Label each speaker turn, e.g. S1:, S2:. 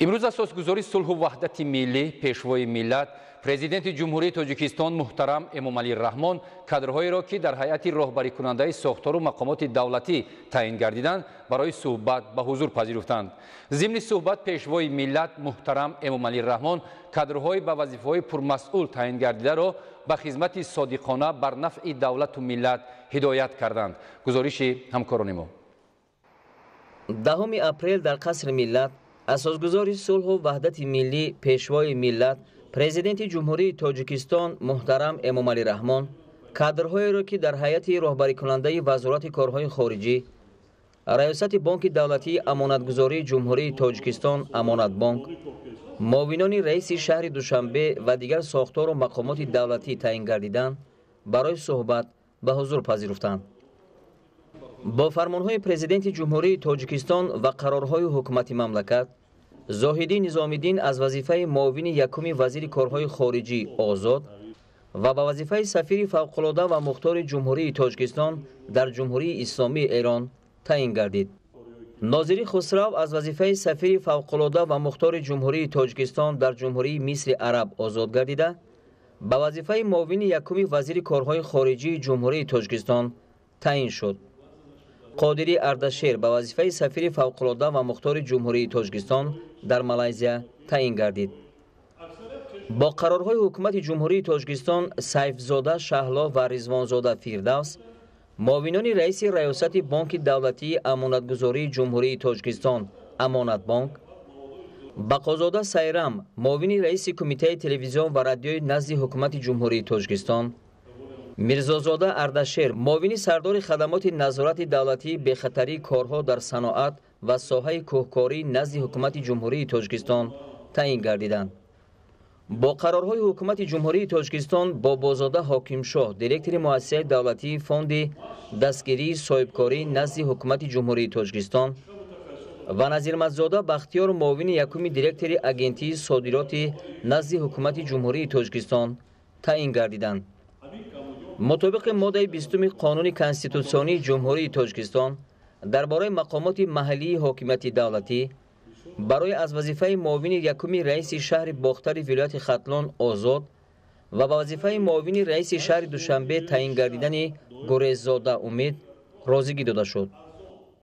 S1: امروز اساسگذاری صلح و وحدت ملی پیشوای ملت پرزیدنت جمهوری تاجیکستان محترم امامعلی رحمان کادرهایی را که در هیئت راهبری کننده ساختار و مقامات دولتی تعیین گردیدند برای صحبت به حضور پذیرفتند. ضمن صحبت پیشوای ملت محترم امامعلی رحمان کادرهای به وظیفه‌های پرمسئول تعیین گردیده را به خدمت صادقانه بر نفع دولت و ملت هدایت کردند. گزارش همکاران ما.
S2: 10 اپریل در قصر ملت اساسگذاری صلح و وحدت ملی پیشوای ملت پرزیدنت جمهوری تاجیکستان محترم امامعلی رحمان کادرهایی را که در هیئت راهبری کننده وزارت کارهای خارجی، ریاست بانک دولتی امانتگذاری جمهوری تاجیکستان امانت بانک، معاونان رئیس شهر دوشنبه و دیگر ساختار و مقامات دولتی تعیین گردیدند برای صحبت به حضور پذیرفتند. با فرمانهای پرزیدنت جمهوری تاجیکستان و قرارهای حکومت مملکت، زاهدی نظامی‌دین از وظیفه معاون یکم وزیر کارهای خارجی آزاد و به وظیفه سفیر فوق‌العاده و مختار جمهوری تاجیکستان در جمهوری اسلامی ایران تعیین گردید. ناظری خسرو از وظیفه سفیر فوق‌العاده و مختار جمهوری تاجیکستان در جمهوری مصر عرب آزاد گردیده، به وظیفه معاون یکم وزیر کارهای خارجی جمهوری تاجیکستان تعیین شد. قادری اردشیر به وظیفه سفیر فوق‌العاده و مختار جمهوری تاجیکستان در مالزیا تعیین گردید. با قرارهای حکومت جمهوری تاجیکستان سیفزاده شهلا و رضوانزاده فیردوس، معاونان رئیس ریاست بانک دولتی امانتگذاری جمهوری تاجیکستان امانت بانک، بقازاده سیرم معاون رئیس کمیته تلویزیون و رادیوی نزد حکومت جمهوری تاجیکستان، میرزازاده اردشیر معاون سردار خدمات نظارت دولتی به خطری کارها در صنعت و ساحه کوهکاری نزد حکومت جمهوری تاجیکستان تعیین گردیدند. با قرارهای حکومت جمهوری تاجیکستان بابازاده حاکمشاه دیرکتور مؤسسه دولتی فوند دستگیری صاحبکاری نزد حکومت جمهوری تاجیکستان و نظیرمزاده بختیار معاون یکم دیرکتور اگنتی صادرات نزد حکومت جمهوری تاجیکستان تعیین گردیدند. مطابق ماده 20 قانون کنستیتوسیونی جمهوری تاجیکستان درباره مقامات محلی حاکمیت دولتی برای از وظیفه معاون یکم رئیس شهر باختر ولایت ختلان آزاد و به وظیفه معاون رئیس شهر دوشنبه تعیین گردیدن گریززاده امید راضیگی داده شد.